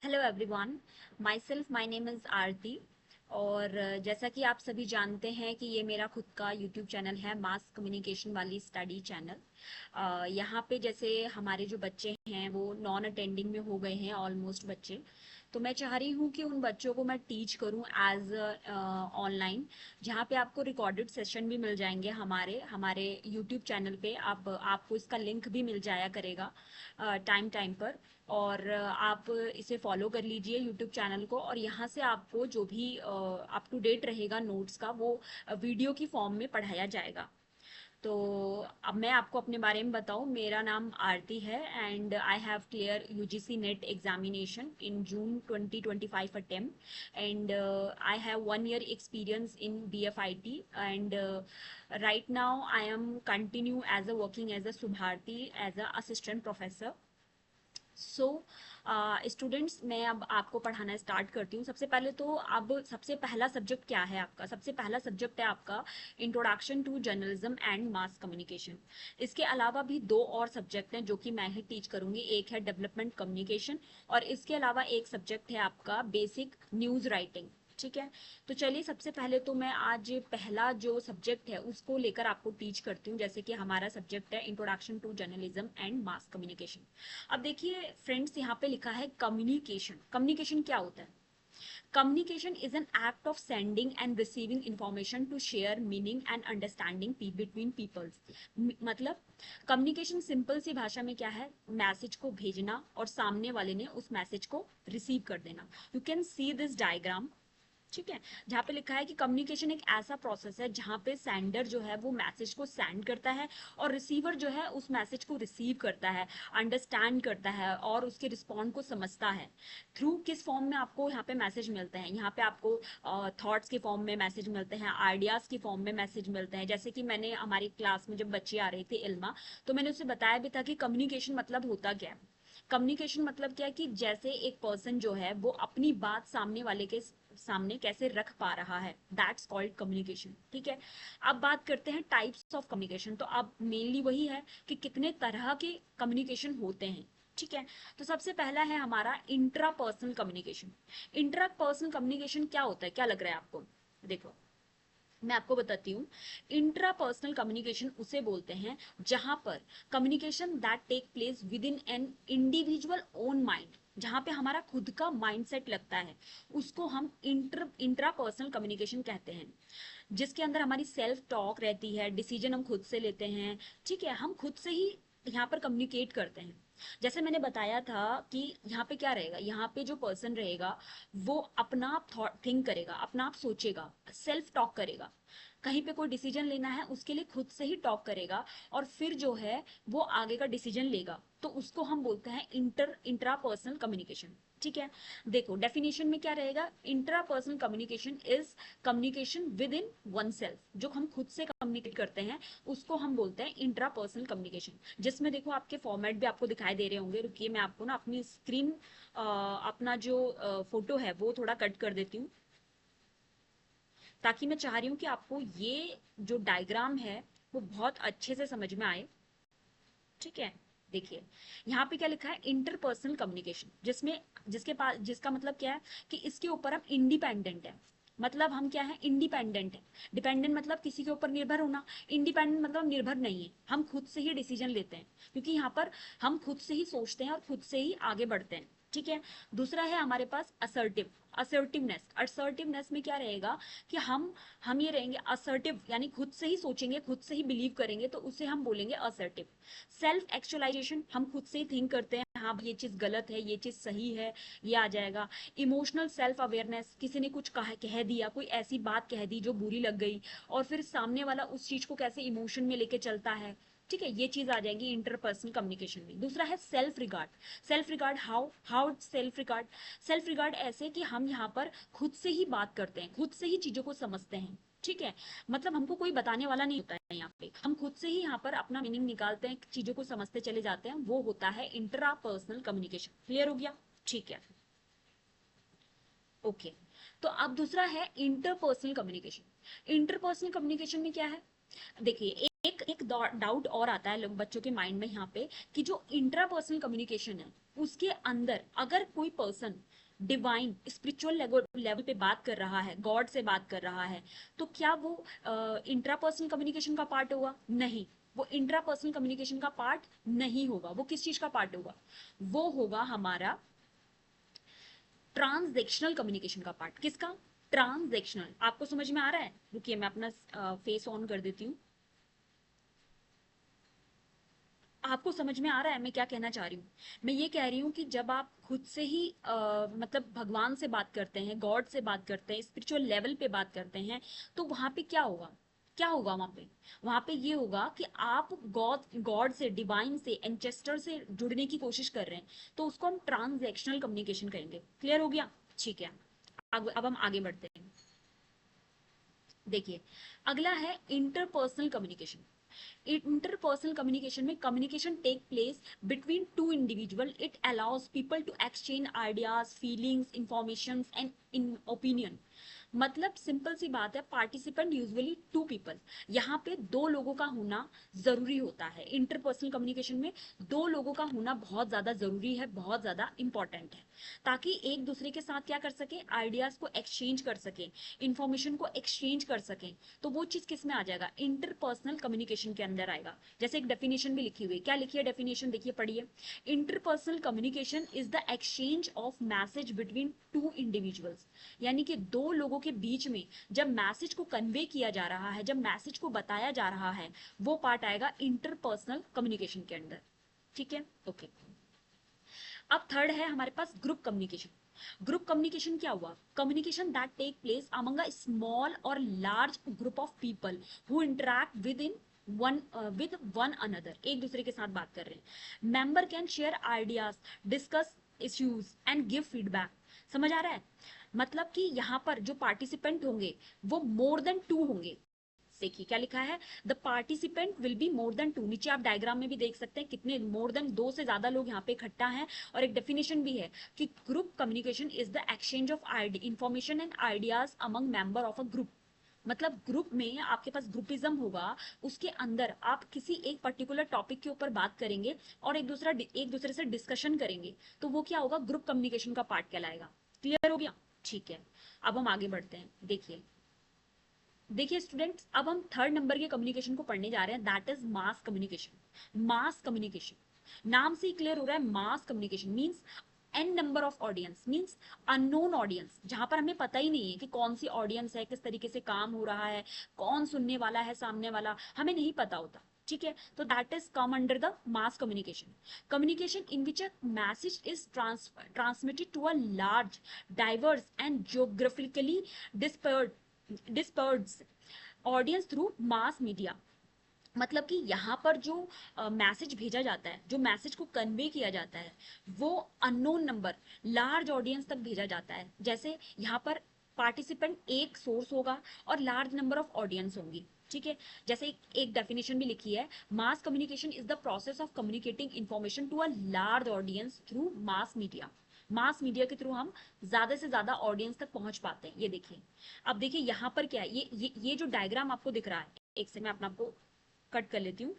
Hello everyone, my name is Aarti. और जैसा कि आप सभी जानते हैं कि ये मेरा खुद का यूट्यूब चैनल है, मास कम्युनिकेशन वाली स्टडी चैनल। यहाँ पे जैसे हमारे जो बच्चे हैं वो नॉन अटेंडिंग में हो गए हैं ऑलमोस्ट बच्चे। तो मैं चाह रही हूँ कि उन बच्चों को मैं टीच करूँ एज ऑनलाइन, जहाँ पे आपको रिकॉर्डेड सेशन भी मिल जाएंगे हमारे हमारे यूट्यूब चैनल पे। आपको इसका लिंक भी मिल जाया करेगा टाइम टाइम पर। और आप इसे फॉलो कर लीजिए यूट्यूब चैनल को, और यहाँ से आपको जो भी अप टू डेट रहेगा नोट्स का वो वीडियो की फॉर्म में पढ़ाया जाएगा। तो अब मैं आपको अपने बारे में बताऊं, मेरा नाम आरती है and I have clear UGC net examination in June 2025 attempt and I have 1 year experience in BFIT and right now I am continue as a working as a Subharti as a assistant professor। So students, मैं अब आपको पढ़ाना start करती हूँ। सबसे पहले तो अब सबसे पहला सब्जेक्ट क्या है आपका? सबसे पहला सब्जेक्ट है आपका introduction to journalism and mass communication. इसके अलावा भी दो और सब्जेक्ट हैं जो कि मैं ही टीच करूंगी। एक है डेवलपमेंट कम्युनिकेशन और इसके अलावा एक सब्जेक्ट है आपका बेसिक न्यूज राइटिंग। ठीक है, तो चलिए सबसे पहले तो मैं आज पहला जो सब्जेक्ट है उसको लेकर आपको टीच करती हूँ। जैसे कि हमारा सब्जेक्ट है introduction to journalism and mass communication. अब देखिए फ्रेंड्स, यहाँ पे लिखा है कम्युनिकेशन। कम्युनिकेशन क्या होता है? Communication is an act of sending and receiving information to share meaning and understanding between peoples. मतलब कम्युनिकेशन सिंपल सी भाषा में क्या है? मैसेज को भेजना और सामने वाले ने उस मैसेज को रिसीव कर देना। You can see this diagram. ठीक है, जहाँ पे लिखा है कि कम्युनिकेशन एक ऐसा प्रोसेस है जहाँ पे सेंडर जो है वो मैसेज को सेंड करता है और रिसीवर जो है उस मैसेज को रिसीव करता है, अंडरस्टैंड करता है और उसके रिस्पॉन्ड को समझता है। थ्रू किस फॉर्म में आपको यहाँ पे मैसेज मिलते हैं? यहाँ पे आपको थॉट्स के फॉर्म में मैसेज मिलते हैं, आइडियाज के फॉर्म में मैसेज मिलते हैं। जैसे कि मैंने हमारी क्लास में जब बच्चे आ रहे थे इल्मा, तो मैंने उसे बताया भी था कि कम्युनिकेशन मतलब होता क्या है। कम्युनिकेशन मतलब क्या है कि जैसे एक पर्सन जो है वो अपनी बात सामने वाले के सामने कैसे रख पा रहा है, दैट्स कॉल्ड कम्युनिकेशन। ठीक है, अब बात करते हैं टाइप्स ऑफ कम्युनिकेशन। तो अब मेनली वही है कि कितने तरह के कम्युनिकेशन होते हैं। ठीक है, तो सबसे पहला है हमारा intra personal communication. Intra personal communication क्या होता है, क्या लग रहा है आपको? देखो, मैं आपको बताती हूँ। इंट्रा पर्सनल कम्युनिकेशन उसे बोलते हैं जहां पर communication that take place with in an individual own mind, जहां पे हमारा खुद का माइंडसेट लगता है, उसको हम इंट्रा पर्सनल कम्युनिकेशन कहते हैं। जिसके अंदर हमारी सेल्फ टॉक रहती है, डिसीजन हम खुद से लेते हैं। ठीक है, हम खुद से ही यहाँ पर कम्युनिकेट करते हैं। जैसे मैंने बताया था कि यहाँ पे क्या रहेगा, यहाँ पे जो पर्सन रहेगा वो अपना आप थॉट थिंक करेगा, अपना आप सोचेगा, सेल्फ टॉक करेगा। कहीं पे कोई डिसीजन लेना है उसके लिए खुद से ही टॉक करेगा और फिर जो है वो आगे का डिसीजन लेगा। तो उसको हम बोलते हैं इंट्रा पर्सनल कम्युनिकेशन। ठीक है, देखो डेफिनेशन में क्या रहेगा? Intra personal communication is communication with in one self. जो हम खुद से कम्युनिकेट करते हैं उसको हम बोलते हैं इंट्रा पर्सनल कम्युनिकेशन। जिसमें देखो आपके फॉर्मेट भी आपको दिखाई दे रहे होंगे। रुकिए, मैं आपको ना अपनी स्क्रीन अपना जो फोटो है वो थोड़ा कट कर देती हूँ, ताकि मैं चाह रही हूँ कि आपको ये जो डायग्राम है वो बहुत अच्छे से समझ में आए। ठीक है, देखिए यहाँ पे क्या लिखा है? इंटरपर्सनल कम्युनिकेशन, जिसमें जिसके पास जिसका मतलब क्या है कि इसके ऊपर हम इंडिपेंडेंट है। मतलब हम क्या है? इंडिपेंडेंट है। डिपेंडेंट मतलब किसी के ऊपर निर्भर होना, इंडिपेंडेंट मतलब निर्भर नहीं है, हम खुद से ही डिसीजन लेते हैं। क्योंकि यहाँ पर हम खुद से ही सोचते हैं और खुद से ही आगे बढ़ते हैं। ठीक है, दूसरा है हमारे पास असर्टिवनेस। असर्टिवनेस में क्या रहेगा कि हम ये रहेंगे असर्टिव, यानी खुद से ही सोचेंगे, खुद से ही बिलीव करेंगे, तो उसे हम बोलेंगे असर्टिव। सेल्फ एक्चुअलाइजेशन, हम खुद से ही थिंक करते हैं, हाँ ये चीज गलत है, ये चीज सही है, ये आ जाएगा। इमोशनल सेल्फ अवेयरनेस, किसी ने कुछ कह दिया, कोई ऐसी बात कह दी जो बुरी लग गई, और फिर सामने वाला उस चीज को कैसे इमोशन में लेके चलता है। ठीक है, ये चीज आ जाएगी इंटरपर्सनल कम्युनिकेशन में। दूसरा है self regard. Self regard how how self regard? Self regard ऐसे कि हम यहाँ पर खुद से ही बात करते हैं, खुद से ही चीजों को समझते हैं। ठीक है, मतलब हमको कोई बताने वाला नहीं होता है, यहाँ पे हम खुद से ही यहाँ पर अपना मीनिंग निकालते हैं, चीजों को समझते चले जाते हैं, वो होता है इंट्रा पर्सनल कम्युनिकेशन। क्लियर हो गया? ठीक है, ओके। तो अब दूसरा है इंटरपर्सनल कम्युनिकेशन। इंटरपर्सनल कम्युनिकेशन में क्या है? देखिए, एक डाउट और आता है बच्चों के माइंड में यहाँ पे कि जो इंट्रापर्सनल कम्युनिकेशन है उसके अंदर अगर कोई पर्सन डिवाइन स्पिरिचुअल लेवल पे बात कर रहा है, गॉड से बात कर रहा है, तो क्या वो इंट्रापर्सनल कम्युनिकेशन का पार्ट होगा? नहीं, वो इंट्रापर्सनल कम्युनिकेशन का पार्ट नहीं होगा। वो किस चीज का पार्ट होगा? वो होगा हमारा ट्रांजैक्शनल कम्युनिकेशन का पार्ट। किसका? ट्रांजैक्शनल। आपको समझ में आ रहा है? रुकिए मैं अपना फेस ऑन कर देती हूँ। आपको समझ में आ रहा है मैं क्या कहना चाह रही हूँ? मैं ये कह रही हूँ कि जब आप खुद से ही मतलब भगवान से बात करते हैं, गॉड से बात करते हैं, स्पिरिचुअल लेवल पे बात करते हैं, तो वहां पे क्या होगा? क्या होगा वहां पे? वहां पे ये होगा कि आप गॉड गॉड से, डिवाइन से, एंचेस्टर से जुड़ने की कोशिश कर रहे हैं, तो उसको हम ट्रांजैक्शनल कम्युनिकेशन कहेंगे। क्लियर हो गया? ठीक है, अब हम आगे बढ़ते हैं। देखिए, अगला है इंटरपर्सनल कम्युनिकेशन। Interpersonal communication में communication take place between two individuals. It allows people to exchange ideas, feelings, informations and in opinion. मतलब सिंपल सी बात है, पार्टिसिपेंट यूजुअली टू पीपल। यहाँ पे दो लोगों का होना जरूरी होता है। इंटरपर्सनल कम्युनिकेशन में दो लोगों का होना बहुत ज्यादा जरूरी है, बहुत ज्यादा इंपॉर्टेंट है, ताकि एक दूसरे के साथ क्या कर सके? आइडियाज को एक्सचेंज कर सके, इंफॉर्मेशन को एक्सचेंज कर सके। तो वो चीज किस में आ जाएगा? इंटरपर्सनल कम्युनिकेशन के अंदर आएगा। जैसे एक डेफिनेशन भी लिखी हुई है, क्या लिखी है डेफिनेशन? देखिए, पढ़िए। Interpersonal communication is the exchange of message between two individuals. यानी कि दो लोगों के बीच में जब मैसेज को कन्वे किया जा रहा है, जब मैसेज को बताया जा रहा है, वो पार्ट आएगा इंटरपर्सनल कम्युनिकेशन के अंदर। ठीक है, ओके। अब थर्ड है हमारे पास ग्रुप कम्युनिकेशन। ग्रुप कम्युनिकेशन क्या हुआ? Communication that take place among a small or large group of people who interact with in one another. एक दूसरे के साथ बात कर रहे हैं। Member can share ideas, discuss issues and give feedback. समझ आ रहा है? मतलब कि यहाँ पर जो पार्टिसिपेंट होंगे वो मोर देन टू होंगे। देखिए क्या लिखा है, the participant will be more than two. नीचे आप डायग्राम में भी देख सकते हैं कितने मोर देन, दो से ज्यादा लोग यहाँ पे इकट्ठा हैं। और एक डेफिनेशन भी है कि group communication is the exchange of information and ideas among member of a group. मतलब ग्रुप में आपके पास ग्रुपिज्म होगा, उसके अंदर आप किसी एक पर्टिकुलर टॉपिक के ऊपर बात करेंगे और एक दूसरे से डिस्कशन करेंगे, तो वो क्या होगा? ग्रुप कम्युनिकेशन का पार्ट कहलाएगा। क्लियर हो गया? ठीक है, अब हम आगे बढ़ते हैं। देखिए, देखिए स्टूडेंट्स, अब हम थर्ड नंबर के कम्युनिकेशन को पढ़ने जा रहे हैं, that is mass communication. Mass communication नाम से ही क्लियर हो रहा है, mass communication means an number of audience, means unknown audience, जहां पर हमें पता ही नहीं है कि कौन सी ऑडियंस है, किस तरीके से काम हो रहा है, कौन सुनने वाला है, सामने वाला हमें नहीं पता होता। ठीक है, तो that is come under the mass communication. Communication in which a message is transmitted to a large, diverse and geographically dispersed audience through mass media. मतलब कि यहाँ पर जो मैसेज भेजा जाता है, जो मैसेज को कन्वे किया जाता है, वो अननोन नंबर, लार्ज ऑडियंस तक भेजा जाता है। जैसे यहाँ पर पार्टिसिपेंट एक सोर्स होगा और लार्ज नंबर ऑफ ऑडियंस होंगी। ठीक है, जैसे एक डेफिनेशन भी लिखी है, mass communication is the process of communicating information to a large audience through mass media. Mass media के थ्रू हम ज्यादा से ज्यादा ऑडियंस तक पहुंच पाते हैं। ये देखिए, अब देखिए यहाँ पर क्या है, ये जो डायग्राम आपको दिख रहा है, एक से मैं अपना आपको कट कर लेती हूँ।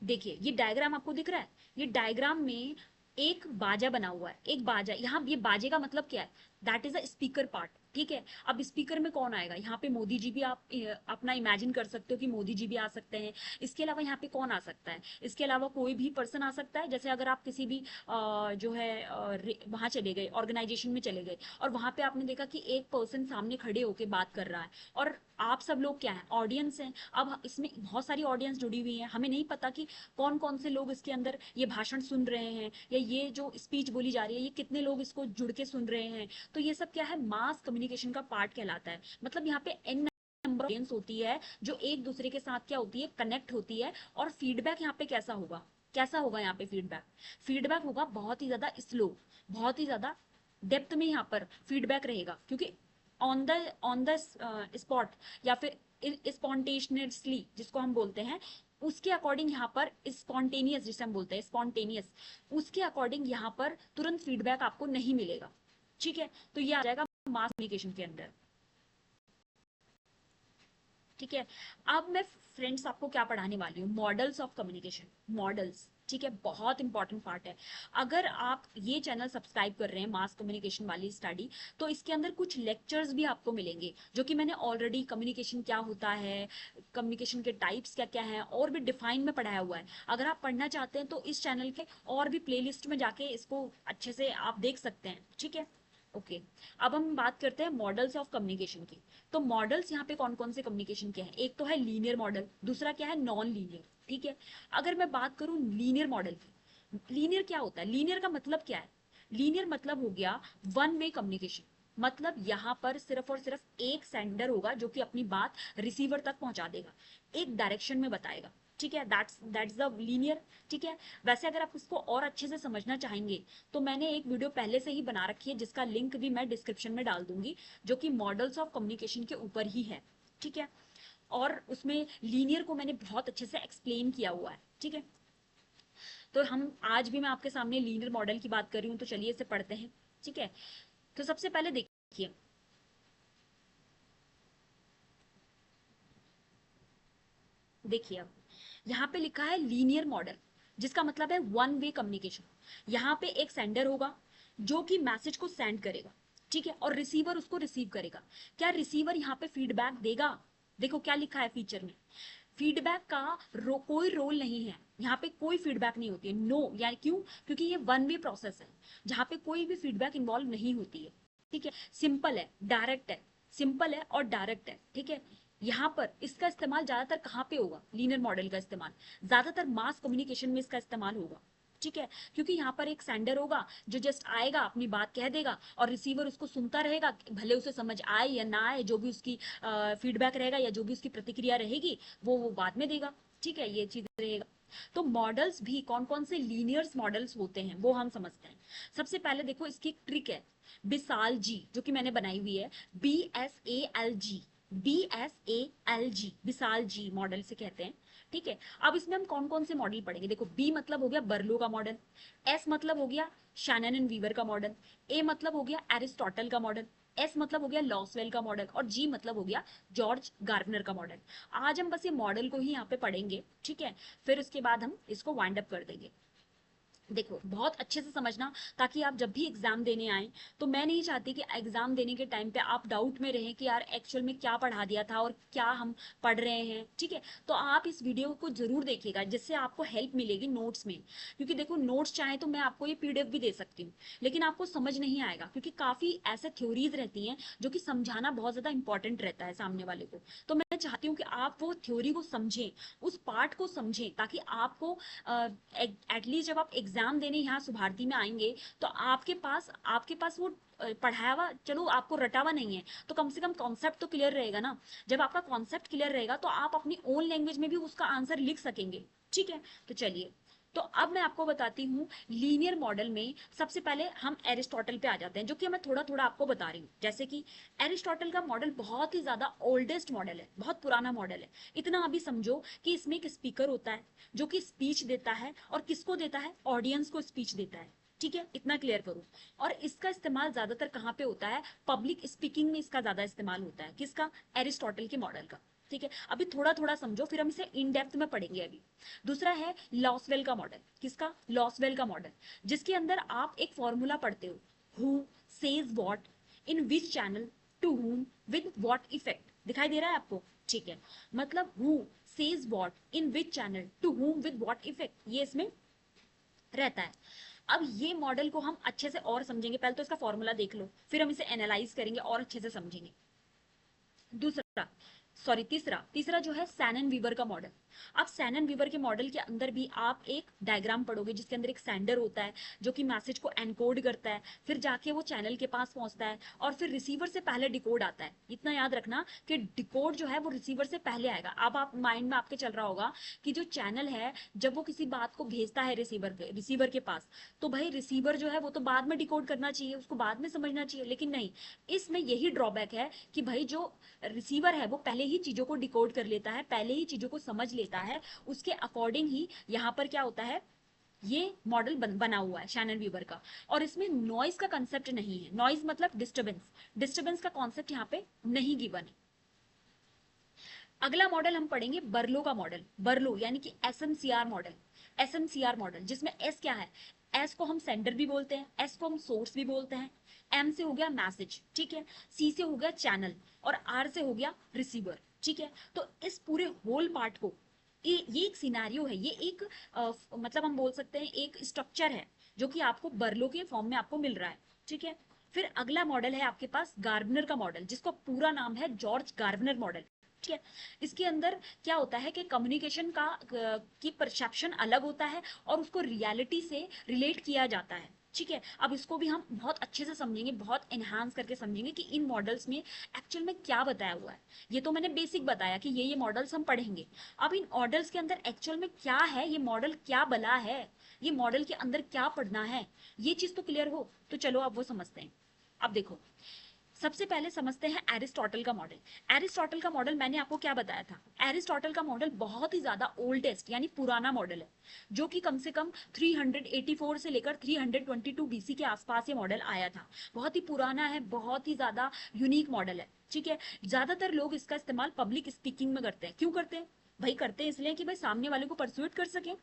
देखिए ये डायग्राम आपको दिख रहा है, ये डायग्राम में एक बाजा बना हुआ है, एक बाजा। यहाँ ये बाजे का मतलब क्या है? That is a speaker part. ठीक है, अब स्पीकर में कौन आएगा? यहाँ पे मोदी जी भी, आप अपना इमेजिन कर सकते हो कि मोदी जी भी आ सकते हैं। इसके अलावा यहाँ पे कौन आ सकता है? इसके अलावा कोई भी पर्सन आ सकता है। जैसे अगर आप किसी भी जो है वहां चले गए, ऑर्गेनाइजेशन में चले गए, और वहां पे आपने देखा कि एक पर्सन सामने खड़े होके बात कर रहा है, और आप सब लोग क्या है? ऑडियंस हैं। अब इसमें बहुत सारी ऑडियंस जुड़ी हुई है, हमें नहीं पता कि कौन कौन से लोग इसके अंदर ये भाषण सुन रहे हैं, या ये जो स्पीच बोली जा रही है, ये कितने लोग इसको जुड़ के सुन रहे हैं। तो ये सब क्या है? मास कम्युनिकेशन का पार्ट कहलाता है। मतलब यहाँ पे एन नंबर ऑडियंस होती है जो एक दूसरे के साथ क्या होती है? कनेक्ट होती है। और फीडबैक यहाँ पे कैसा होगा? कैसा होगा यहाँ पे फीडबैक? फीडबैक होगा बहुत ही ज्यादा स्लो, बहुत ही ज्यादा डेप्थ में यहाँ पर फीडबैक रहेगा, क्योंकि ऑन द स्पॉट, या फिर स्पॉन्टेनियसली जिसको हम बोलते हैं, उसके अकॉर्डिंग यहाँ पर स्पॉन्टेनियस, जिसे हम बोलते हैं स्पॉन्टेनियस, उसके अकॉर्डिंग यहाँ पर तुरंत फीडबैक आपको नहीं मिलेगा। ठीक है, तो ये आ जाएगा मास कम्युनिकेशन के अंदर। ठीक है। अब मैं फ्रेंड्स आपको क्या पढ़ाने वाली हूँ, मॉडल्स ऑफ कम्युनिकेशन, मॉडल्स। ठीक है, बहुत इंपॉर्टेंट पार्ट है। अगर आप ये चैनल सब्सक्राइब कर रहे हैं मास कम्युनिकेशन वाली स्टडी, तो इसके अंदर कुछ लेक्चर्स भी आपको मिलेंगे जो कि मैंने ऑलरेडी कम्युनिकेशन क्या होता है, कम्युनिकेशन के टाइप्स क्या क्या हैं, और भी डिफाइन में पढ़ाया हुआ है। अगर आप पढ़ना चाहते हैं तो इस चैनल के और भी प्लेलिस्ट में जाके इसको अच्छे से आप देख सकते हैं। ठीक है, ओके। अब हम बात करते हैं मॉडल्स ऑफ कम्युनिकेशन की। तो मॉडल्स यहाँ पे कौन कौन से कम्युनिकेशन के हैं, एक तो है लीनियर मॉडल, दूसरा क्या है, नॉन लीनियर। ठीक है, अगर मैं बात करूं लीनियर मॉडल की, लीनियर क्या होता है, लीनियर का मतलब क्या है, लीनियर मतलब हो गया वन वे कम्युनिकेशन। मतलब यहाँ पर सिर्फ और सिर्फ एक सेंडर होगा जो कि अपनी बात रिसीवर तक पहुंचा देगा, एक डायरेक्शन में बताएगा। ठीक है, दैट्स द लीनियर। ठीक है, वैसे अगर आप इसको और अच्छे से समझना चाहेंगे तो मैंने एक वीडियो पहले से ही बना रखी है जिसका लिंक भी मैं डिस्क्रिप्शन में डाल दूंगी, जो कि मॉडल्स ऑफ कम्युनिकेशन के ऊपर ही है। ठीक है, और उसमें लीनियर को मैंने बहुत अच्छे से एक्सप्लेन किया हुआ है। ठीक है, तो हम आज भी मैं आपके सामने लीनियर मॉडल की बात कर रही हूँ, तो चलिए इसे पढ़ते हैं। ठीक है, तो सबसे पहले देखिए, देखिए अब यहाँ पे लिखा है लीनियर मॉडल, जिसका मतलब है वन वे कम्युनिकेशन। यहाँ पे एक सेंडर होगा जो कि मैसेज को सेंड करेगा, ठीक है, और रिसीवर उसको रिसीव करेगा। क्या रिसीवर यहाँ पे फीडबैक देगा? देखो क्या लिखा है फीचर में, फीडबैक का कोई रोल नहीं है, यहाँ पे कोई फीडबैक नहीं होती है, नो। यानी क्यों? क्योंकि ये वन वे प्रोसेस है जहाँ पे कोई भी फीडबैक इन्वॉल्व नहीं होती है। ठीक है, सिंपल है, डायरेक्ट है, सिंपल है और डायरेक्ट है। ठीक है, यहाँ पर इसका इस्तेमाल ज्यादातर कहाँ पे होगा, लीनियर मॉडल का इस्तेमाल ज्यादातर मास कम्युनिकेशन में इसका इस्तेमाल होगा। ठीक है, क्योंकि यहाँ पर एक सेंडर होगा जो जस्ट आएगा, अपनी बात कह देगा, और रिसीवर उसको सुनता रहेगा, भले उसे समझ आए या ना आए, जो भी उसकी फीडबैक रहेगा या जो भी उसकी प्रतिक्रिया रहेगी वो बाद में देगा। ठीक है, ये चीज रहेगा। तो मॉडल्स भी कौन कौन से लीनियर्स मॉडल्स होते हैं वो हम समझते हैं। सबसे पहले देखो इसकी एक ट्रिक है, बिसाल जी, जो कि मैंने बनाई हुई है, BSALG, BSALG, बिसाल जी मॉडल से कहते हैं। ठीक है, अब इसमें हम कौन कौन से मॉडल पढ़ेंगे, देखो बी मतलब हो गया बर्लो का मॉडल, एस मतलब हो गया शैनन एंड वीवर का मॉडल, ए मतलब हो गया एरिस्टोटल का मॉडल, एस मतलब हो गया लॉसवेल का मॉडल, और जी मतलब हो गया जॉर्ज गार्डनर का मॉडल। आज हम बस ये मॉडल को ही यहाँ पे पढ़ेंगे। ठीक है, फिर उसके बाद हम इसको वाइंड अप कर देंगे। देखो बहुत अच्छे से समझना, ताकि आप जब भी एग्जाम देने आए, तो मैं नहीं चाहती कि एग्जाम देने के टाइम पे आप डाउट में रहें कि यार एक्चुअल में क्या पढ़ा दिया था और क्या हम पढ़ रहे हैं। ठीक है, तो आप इस वीडियो को जरूर देखिएगा, जिससे आपको हेल्प मिलेगी नोट्स में। क्योंकि देखो नोट्स चाहे तो मैं आपको ये PDF भी दे सकती हूँ, लेकिन आपको समझ नहीं आएगा, क्योंकि काफी ऐसे थ्योरीज रहती हैं जो कि समझाना बहुत ज्यादा इंपॉर्टेंट रहता है सामने वाले को। तो मैं चाहती हूँ कि आप वो थ्योरी को समझें, उस पार्ट को समझें, ताकि आपको एटलीस्ट जब आप एग्जाम देने यहाँ सुभारती में आएंगे, तो आपके पास वो पढ़ाया हुआ, चलो आपको रटा हुआ नहीं है, तो कम से कम कॉन्सेप्ट तो क्लियर रहेगा ना। जब आपका कॉन्सेप्ट क्लियर रहेगा तो आप अपनी ओन लैंग्वेज में भी उसका आंसर लिख सकेंगे। ठीक है, तो चलिए, तो अब मैं आपको बताती हूँ लीनियर मॉडल में। सबसे पहले हम एरिस्टोटल पे आ जाते हैं, जो कि मैं थोड़ा थोड़ा आपको बता रही हूँ। जैसे कि एरिस्टोटल का मॉडल बहुत ही ज्यादा ओल्डेस्ट मॉडल है, बहुत पुराना मॉडल है। इतना अभी समझो कि इसमें एक स्पीकर होता है जो कि स्पीच देता है, और किसको देता है, ऑडियंस को स्पीच देता है। ठीक है, इतना क्लियर करो। और इसका इस्तेमाल ज्यादातर कहाँ पे होता है, पब्लिक स्पीकिंग में इसका ज्यादा इस्तेमाल होता है। किसका, एरिस्टोटल के मॉडल का। ठीक है, अभी थोड़ा थोड़ा समझो, फिर हम इसे इन डेप्थ में पढ़ेंगे अभी। दूसरा है लॉसवेल का मॉडल। किसका, लॉसवेल का मॉडल, जिसके अंदर आप एक फॉर्मूला पढ़ते हो, who says what in which channel to whom with what effect. दिखाई दे रहा है आपको? ठीक है, मतलब who says what in which channel to whom with what effect, ये इसमें रहता है। अब ये मॉडल को हम अच्छे से और समझेंगे, पहले तो इसका फॉर्मूला देख लो, फिर हम इसे एनालाइज करेंगे और अच्छे से समझेंगे। दूसरा, सॉरी तीसरा, तीसरा जो है सैनन वीवर का मॉडल। अब सैनन वीवर के मॉडल के अंदर भी आप एक डायग्राम पढ़ोगे, जिसके अंदर एक सेंडर होता है जो कि मैसेज को एनकोड करता है, फिर जाके वो चैनल के पास पहुंचता है, और फिर रिसीवर से पहले डिकोड आता है। इतना याद रखना कि डिकोड जो है वो रिसीवर से पहले आएगा। अब आप माइंड में आपके चल रहा होगा कि जो चैनल है, जब वो किसी बात को भेजता है रिसीवर के पास, तो भाई रिसीवर जो है वो तो बाद में डिकोड करना चाहिए, उसको बाद में समझना चाहिए। लेकिन नहीं, इसमें यही ड्रॉबैक है कि भाई जो रिसीवर है वो पहले ही चीजों को डिकोड कर लेता है, पहले ही चीजों को समझ लेता है, उसके अकॉर्डिंग ही यहाँ पर क्या होता है, ये मॉडल बना हुआ है शैनन वीवर का। और इसमें नॉइज का कंसेप्ट नहीं है, नॉइज मतलब डिस्टरबेंस, डिस्टरबेंस का कॉन्सेप्ट यहाँ पे नहीं गिवन है। अगला मॉडल हम पढ़ेंगे बर्लो का मॉडल, बर्लो यानी कि एसएमसीआर मॉडल। एसएमसीआर मॉडल जिसमें एस क्या है, एस को हम सेंडर भी बोलते हैं, एस को हम सोर्स भी बोलते हैं, एम से हो गया मैसेज, ठीक है, सी से हो गया चैनल, और आर से हो गया रिसीवर, ठीक है। तो इस पूरे होल पार्ट को, ये एक सिनेरियो है, ये एक मतलब हम बोल सकते हैं एक स्ट्रक्चर है जो कि आपको बर्लो के फॉर्म में आपको मिल रहा है, ठीक है। फिर अगला मॉडल है आपके पास गार्बनर का मॉडल, जिसका पूरा नाम है जॉर्ज गार्बनर मॉडल, ठीक है। इसके अंदर क्या होता है कि कम्युनिकेशन का की परसेप्शन अलग होता है और उसको रियलिटी से रिलेट किया जाता है, ठीक है। अब इसको भी हम बहुत अच्छे से समझेंगे, बहुत एनहांस करके समझेंगे कि इन मॉडल्स में एक्चुअल में क्या बताया हुआ है। ये तो मैंने बेसिक बताया कि ये मॉडल्स हम पढ़ेंगे। अब इन मॉडल्स के अंदर एक्चुअल में क्या है, ये मॉडल क्या बला है, ये मॉडल के अंदर क्या पढ़ना है, ये चीज तो क्लियर हो तो चलो अब वो समझते हैं। अब देखो, सबसे पहले समझते हैं एरिस्टोटल का मॉडल। एरिस्टोटल का मॉडल मैंने आपको क्या बताया था, एरिस्टोटल का मॉडल बहुत ही ज्यादा ओल्डेस्ट यानी पुराना मॉडल है, जो कि कम से कम 384 से लेकर 322 बीसी के आसपास ये मॉडल आया था। बहुत ही पुराना है, बहुत ही ज्यादा यूनिक मॉडल है, ठीक है। ज्यादातर लोग इसका इस्तेमाल पब्लिक स्पीकिंग में करते हैं। क्यों करते हैं भाई? करते हैं इसलिए कि भाई सामने वाले को परसुएट कर सके,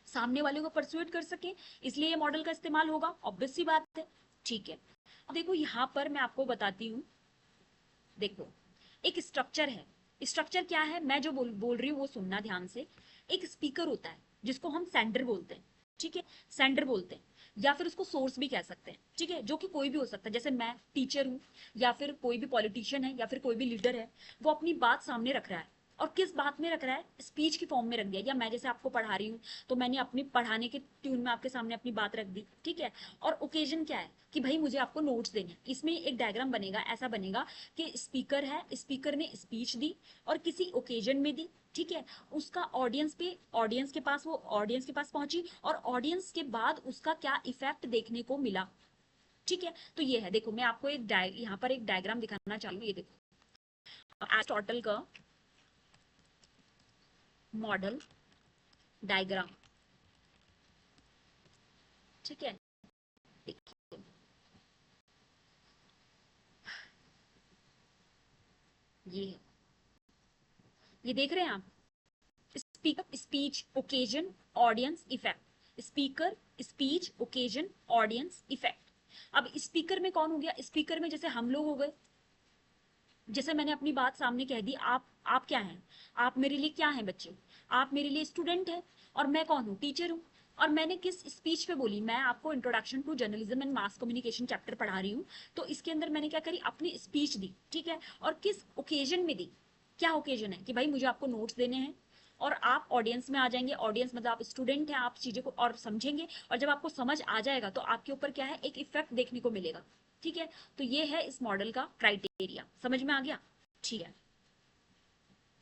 सामने वाले को परसुएट कर सके, इसलिए ये मॉडल का इस्तेमाल होगा, ऑब्वियस सी बात है, ठीक है। अब देखो यहाँ पर मैं आपको बताती हूँ, देखो एक स्ट्रक्चर है। स्ट्रक्चर क्या है, मैं जो बोल रही हूँ वो सुनना ध्यान से। एक स्पीकर होता है जिसको हम सेंडर बोलते हैं, ठीक है, सेंडर बोलते हैं, या फिर उसको सोर्स भी कह सकते हैं, ठीक है, जो कि कोई भी हो सकता है। जैसे मैं टीचर हूँ, या फिर कोई भी पॉलिटिशियन है, या फिर कोई भी लीडर है, वो अपनी बात सामने रख रहा है, और किस बात में रख रहा है, स्पीच की फॉर्म में रख दिया। या मैं जैसे आपको पढ़ा रही हूँ, तो मैंने अपनी पढ़ाने के ट्यून में आपके सामने अपनी बात रख दी, ठीक है। और ओकेजन क्या है कि भाई मुझे आपको नोट्स देने हैं। इसमें एक डायग्राम बनेगा, ऐसा बनेगा कि स्पीकर है, स्पीकर ने स्पीच दी और किसी ओकेजन में दी, ठीक है। उसका ऑडियंस पे, ऑडियंस के पास, वो ऑडियंस के पास पहुंची, और ऑडियंस के बाद उसका क्या इफेक्ट देखने को मिला, ठीक है। तो ये है, देखो मैं आपको एक यहाँ पर एक डायग्राम दिखाना चाहूँ, ये देखो एरिस्टोटल का मॉडल डायग्राम, ठीक है। देखिए, ये है, ये देख रहे हैं आप, speaker, speech, occasion, audience, effect. Speaker, speech, occasion, audience, effect. अब स्पीकर में कौन हो गया, स्पीकर में जैसे हम लोग हो गए, जैसे मैंने अपनी बात सामने कह दी, आप क्या हैं, आप मेरे लिए क्या हैं बच्चे, आप मेरे लिए स्टूडेंट हैं, और मैं कौन हूँ, टीचर हूँ। और मैंने किस स्पीच पे बोली, मैं आपको introduction to journalism and mass communication chapter पढ़ा रही हूँ, तो इसके अंदर मैंने क्या करी, अपनी स्पीच दी, ठीक है। और किस ओकेजन में दी, क्या ओकेजन है कि भाई मुझे आपको नोट्स देने हैं, और आप ऑडियंस में आ जाएंगे। ऑडियंस मतलब आप स्टूडेंट हैं, आप चीजें को और समझेंगे, और जब आपको समझ आ जाएगा तो आपके ऊपर क्या है, एक इफेक्ट देखने को मिलेगा, ठीक है। तो ये है इस मॉडल का क्राइटेरिया, समझ में आ गया, ठीक है।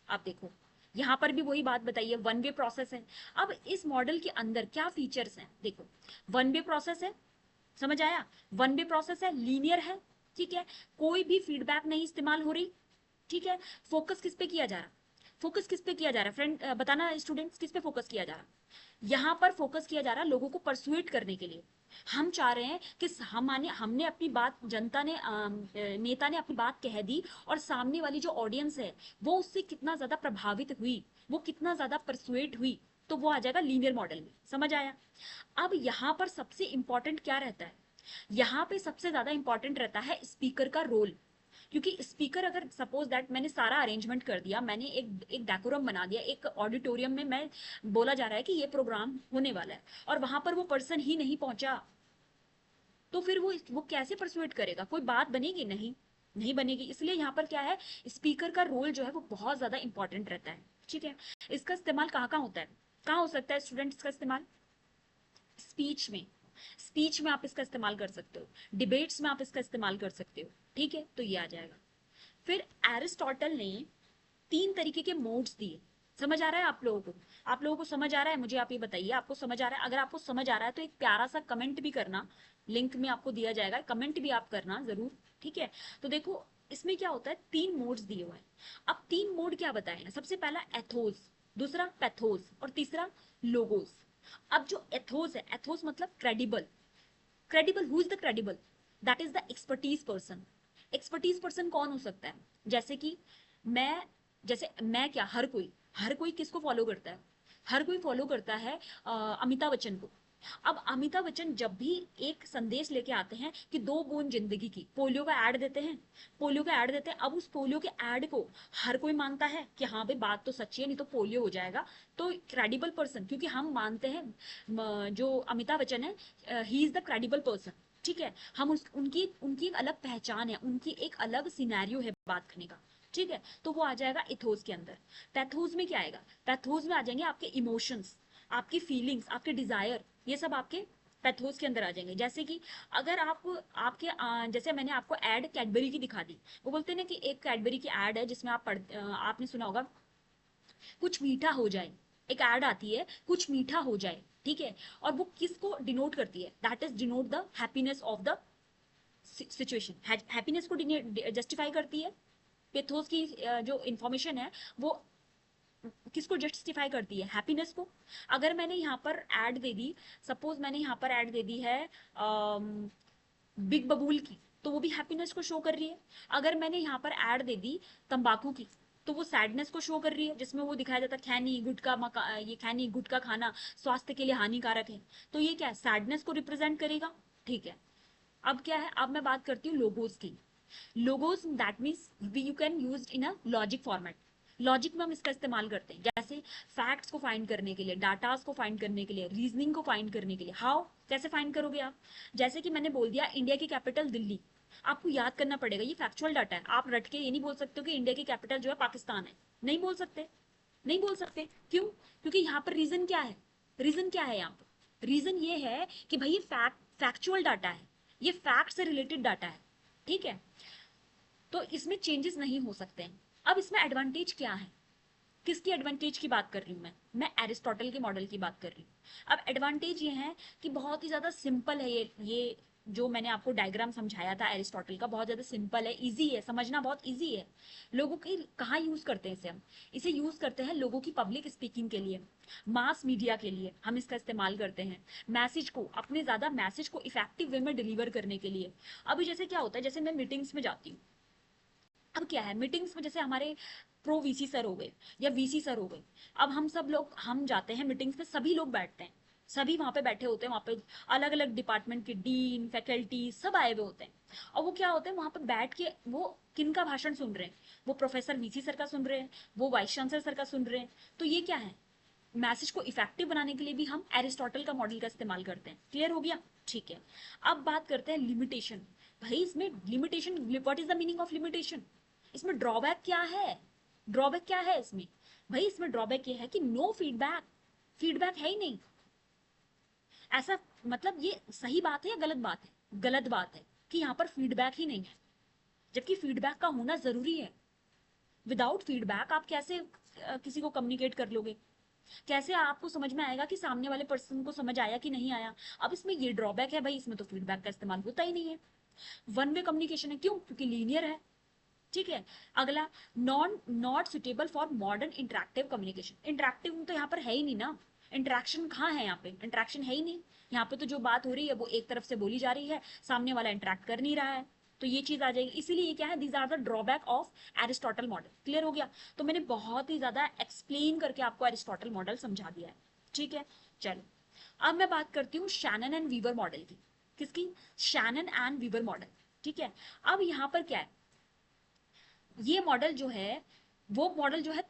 आप देखो यहां पर भी वही बात बताइए, वन वे प्रोसेस है। अब इस मॉडल के अंदर क्या फीचर्स हैं, देखो वन वे प्रोसेस है, समझ आया, वन वे प्रोसेस है, लीनियर है, ठीक है, कोई भी फीडबैक नहीं इस्तेमाल हो रही, ठीक है। फोकस किस पे किया जा रहा, फोकस किस पे किया जा रहा है फ्रेंड, बताना स्टूडेंट्स, किस पे फोकस किया जा रहा है। यहाँ पर फोकस किया जा रहा है लोगों को परसुएट करने के लिए। हम चाह रहे हैं कि हमने अपनी बात, जनता ने नेता ने अपनी बात कह दी, और सामने वाली जो ऑडियंस है वो उससे कितना ज्यादा प्रभावित हुई, वो कितना ज्यादा परसुएट हुई, तो वो आ जाएगा लीनियर मॉडल में, समझ आया। अब यहाँ पर सबसे इंपॉर्टेंट क्या रहता है, यहाँ पे सबसे ज्यादा इंपॉर्टेंट रहता है स्पीकर का रोल। क्योंकि स्पीकर, अगर सपोज दैट मैंने सारा अरेंजमेंट कर दिया, मैंने एक डेकोरम बना दिया, एक ऑडिटोरियम में मैं बोला जा रहा है कि ये प्रोग्राम होने वाला है, और वहां पर वो पर्सन ही नहीं पहुंचा, तो फिर वो कैसे परसुएट करेगा, कोई बात बनेगी नहीं, नहीं बनेगी। इसलिए यहाँ पर क्या है, स्पीकर का रोल जो है वो बहुत ज्यादा इंपॉर्टेंट रहता है, ठीक है। इसका इस्तेमाल कहाँ कहाँ होता है, कहाँ हो सकता है स्टूडेंट्स का इस्तेमाल, स्पीच में, स्पीच में आप इसका इस्तेमाल कर सकते हो, डिबेट्स में आप इसका इस्तेमाल कर सकते हो, ठीक है। तो ये आ जाएगा। फिर एरिस्टोटल ने 3 तरीके के मोड्स दिए, समझ आ रहा है आप लोगों को, आप लोगों को समझ आ रहा है, मुझे आप ये बताइए आपको समझ आ रहा है। अगर आपको समझ आ रहा है तो एक प्यारा सा कमेंट भी करना, लिंक में आपको दिया जाएगा, कमेंट भी आप करना जरूर, ठीक है। तो देखो इसमें क्या होता है, 3 मोड्स दिए हुए हैं। अब 3 मोड क्या बताए हैं, सबसे पहला एथोस, दूसरा पैथोस, और तीसरा लोगोस। अब जो एथोस है, एथोस मतलब credible, credible, who is the credible, that is the expertise person. Expertise person कौन हो सकता है, जैसे कि मैं जैसे मैं क्या, हर कोई किसको फॉलो करता है? हर कोई फॉलो करता है अमिताभ बच्चन को। अब अमिताभ बच्चन जब भी एक संदेश लेके आते हैं कि 2 बूंद जिंदगी की, पोलियो का ऐड देते हैं, पोलियो का ऐड देते हैं, अब उस पोलियो के ऐड को हर कोई मानता है कि हाँ भाई बात तो सच्ची है, नहीं तो पोलियो हो जाएगा। तो क्रेडिबल पर्सन, क्योंकि हम मानते हैं जो अमिताभ बच्चन है, he is the credible person. ठीक है, हम उनकी उनकी एक अलग पहचान है, उनकी एक अलग सिनेरियो है बात करने का। ठीक है, तो वो आ जाएगा इथोस के अंदर। पैथोस में क्या आएगा? पैथोस में आ जाएंगे आपके इमोशंस, आपकी फीलिंग्स, आपके डिजायर, ये सब आपके पैथोस के अंदर आ जाएंगे। जैसे कि अगर आप आपके जैसे मैंने आपको एड कैडबरी की दिखा दी, वो बोलते हैं ना कि एक कैडबरी की एड है जिसमें आपने सुना होगा कुछ मीठा हो जाए। एक एड आती है कुछ मीठा हो जाए, ठीक है, और वो किसको डिनोट करती है? That is denote the happiness of the situation, happiness को जस्टिफाई करती है। पेथोस की जो इंफॉर्मेशन है वो किसको जस्टिफाई करती है? हैप्पीनेस को। अगर मैंने यहाँ पर ऐड दे दी, सपोज मैंने यहाँ पर ऐड दे दी है बिग बबूल की, तो वो भी हैप्पीनेस को शो कर रही है। अगर मैंने यहाँ पर ऐड दे दी तंबाकू की, तो वो सैडनेस को शो कर रही है, जिसमें वो दिखाया जाता है खैनी गुटखा ये खैनी गुटखा खाना स्वास्थ्य के लिए हानिकारक है। तो ये क्या है? सैडनेस को रिप्रेजेंट करेगा। ठीक है, अब क्या है, अब मैं बात करती हूँ लोगोस की। Logos that means you can use in a logic format. Logic में हम इसका इस्तेमाल करते हैं, जैसे फैक्ट्स को फाइंड करने के लिए, डाटास को फाइंड करने के लिए, रीजनिंग को फाइंड करने के लिए। हाउ, कैसे फाइंड करोगे आप? जैसे कि मैंने बोल दिया इंडिया की कैपिटल दिल्ली, आपको याद करना पड़ेगा, ये फैक्चुअल डाटा है। आप रट के ये नहीं बोल सकते हो कि इंडिया की कैपिटल जो है पाकिस्तान है, नहीं बोल सकते। नहीं बोल सकते, क्यों? क्योंकि यहाँ पर रीजन क्या है? रीजन क्या है यहाँ पर? रीजन ये है कि भाई ये फैक्चुअल डाटा है, ये फैक्ट से रिलेटेड डाटा है। ठीक है, तो इसमें चेंजेस नहीं हो सकते हैं। अब इसमें एडवांटेज क्या है? किसकी एडवांटेज की बात कर रही हूँ मैं एरिस्टोटल के मॉडल की बात कर रही हूँ। अब एडवांटेज ये है कि बहुत ही ज्यादा सिंपल है ये जो मैंने आपको डायग्राम समझाया था एरिस्टोटल का, बहुत ज्यादा सिंपल है, इजी है समझना, बहुत इजी है। लोगों की कहाँ यूज करते हैं इसे? हम इसे यूज करते हैं लोगों की पब्लिक स्पीकिंग के लिए, मास मीडिया के लिए हम इसका इस्तेमाल करते हैं, मैसेज को, अपने ज्यादा मैसेज को इफेक्टिव वे में डिलीवर करने के लिए। अभी जैसे क्या होता है, जैसे मैं मीटिंग्स में जाती हूँ, अब क्या है मीटिंग्स में, जैसे हमारे प्रो वीसी सर हो गए या वीसी सर हो गए, अब हम सब लोग हम जाते हैं मीटिंग्स में, सभी लोग बैठते हैं, सभी वहां पे बैठे होते हैं, वहां पे अलग अलग डिपार्टमेंट के डीन फैकल्टी सब आए हुए होते हैं। और वो क्या होते हैं वहां पे बैठ के वो किन का भाषण सुन रहे हैं? वो प्रोफेसर वीसी सर का सुन रहे हैं, वो वाइस चांसलर सर का सुन रहे हैं। तो ये क्या है? मैसेज को इफेक्टिव बनाने के लिए भी हम एरिस्टोटल का मॉडल का इस्तेमाल करते हैं। क्लियर हो गया? ठीक है, अब बात करते हैं लिमिटेशन। भाई इसमें limitation, what is the meaning of limitation? इसमें ड्रॉबैक क्या है? ड्रॉबैक क्या है इसमें? भाई इसमें ड्रॉबैक ये है कि नो फीडबैक, फीडबैक है ही नहीं। ऐसा मतलब ये सही बात है या गलत बात है? गलत बात है कि यहाँ पर फीडबैक ही नहीं है, जबकि फीडबैक का होना जरूरी है। विदाउट फीडबैक आप कैसे किसी को कम्युनिकेट कर लोगे? कैसे आपको समझ में आएगा कि सामने वाले पर्सन को समझ आया कि नहीं आया? अब इसमें ये ड्रॉबैक है भाई, इसमें तो फीडबैक का इस्तेमाल होता ही नहीं है। वन वे कम्युनिकेशन है, क्यों? क्योंकि लीनियर है। ठीक है, अगला, not suitable for modern interactive communication. Interactive तो यहाँ पर है ही नहीं ना, इंटरेक्शन कहाँ है? यहाँ पे इंटरेक्शन है ही नहीं। यहाँ पे तो जो बात हो रही है वो एक तरफ से बोली जा रही है, सामने वाला इंटरेक्ट कर नहीं रहा है, तो ये चीज आ जाएगी। इसीलिए ये क्या है, these are the drawback of Aristotle model. Clear हो गया? तो मैंने बहुत ही ज्यादा एक्सप्लेन करके आपको एरिस्टोटल मॉडल समझा दिया है। ठीक है, चलो अब मैं बात करती हूँ शैनन एंड वीवर मॉडल की। किसकी? Shannon and Weaver model. ठीक है, अब यहाँ पर क्या है, ये मॉडल जो है, वो मॉडल जो है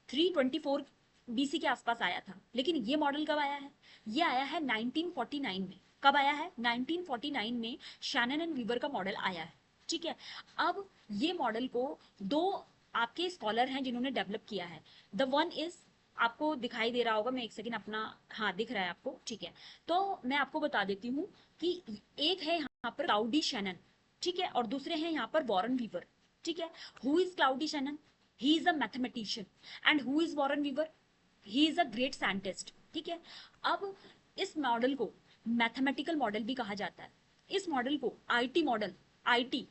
324 बीसी के आसपास आया था, लेकिन ये मॉडल कब आया है? ये आया है 1949 में। कब आया है? 1949 में शैनन एंड वीवर का मॉडल आया है। ठीक है, अब ये मॉडल को दो आपके स्कॉलर हैं जिन्होंने डेवलप किया है। द वन इज, आपको दिखाई दे रहा होगा, मैं एक सेकंड अपना, हाँ दिख रहा है आपको, ठीक है, तो मैं आपको बता देती हूँ कि एक है यहाँ पर क्लाउडी शैनन, ठीक है, और दूसरे हैं यहाँ पर वॉरेन वीवर। ठीक है, who is Claude Shannon? He is a mathematician. And who is Warren Weaver? He is a great scientist. ठीक है, अब इस मॉडल को मैथमेटिकल मॉडल भी कहा जाता है, इस मॉडल को IT model, IT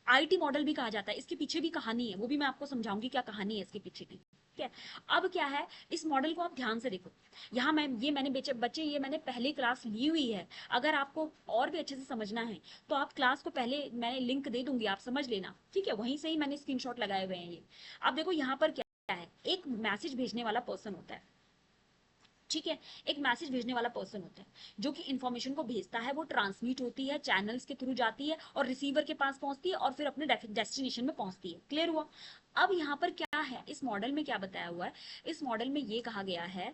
IT model भी कहा जाता है। इसके पीछे भी कहानी है, वो भी मैं आपको समझाऊंगी क्या कहानी है इसके पीछे की। ठीक है, अब क्या है, इस मॉडल को आप ध्यान से देखो। यहाँ मैंने बच्चे ये मैंने पहले क्लास ली हुई है, अगर आपको और भी अच्छे से समझना है तो आप क्लास को पहले मैंने लिंक दे दूंगी, आप समझ लेना। ठीक है, वहीं से ही मैंने स्क्रीनशॉट लगाए हुए हैं ये। अब देखो यहाँ पर क्या है, एक मैसेज भेजने वाला पर्सन होता है, ठीक है। एक मैसेज भेजने वाला पर्सन होता है जो कि इंफॉर्मेशन को भेजता है, वो ट्रांसमिट होती है, चैनल्स के थ्रू जाती है और रिसीवर के पास पहुंचती है और फिर अपने डेस्टिनेशन में पहुंचती है। क्लियर हुआ? अब यहाँ पर क्या है, इस मॉडल में क्या बताया हुआ है, इस मॉडल में ये कहा गया है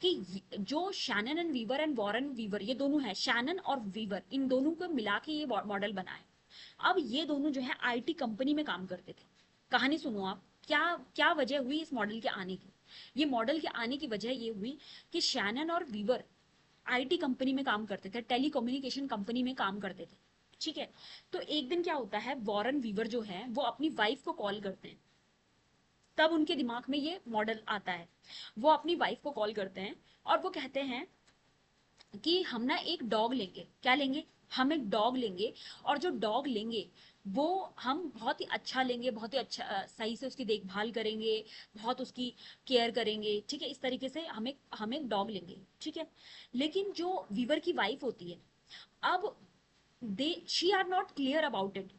कि जो Shannon and Weaver and Warren Weaver, ये दोनों है, शैनन और वीवर, इन दोनों को मिला के ये मॉडल बना है। अब ये दोनों जो है आईटी कंपनी में काम करते थे। कहानी सुनो आप, क्या क्या वजह हुई इस मॉडल के आने की। ये मॉडल के आने की वजह ये हुई कि शैनन और वीवर आईटी कंपनी में काम करते थे, टेलीकम्युनिकेशन कंपनी में काम करते थे, ठीक है। तो एक दिन क्या होता है, वॉरेन वीवर जो है वो अपनी वाइफ को कॉल करते हैं, तब उनके दिमाग में ये मॉडल आता है। वो अपनी वाइफ को कॉल करते हैं और वो कहते हैं कि हम ना एक डॉग लेंगे। क्या लेंगे? हम एक डॉग लेंगे, और जो डॉग लेंगे वो हम बहुत ही अच्छा लेंगे, बहुत ही अच्छा सही से उसकी देखभाल करेंगे, बहुत उसकी केयर करेंगे, ठीक है। इस तरीके से हम एक डॉग लेंगे, ठीक है। लेकिन जो वीवर की वाइफ होती है, अब they she are not clear about it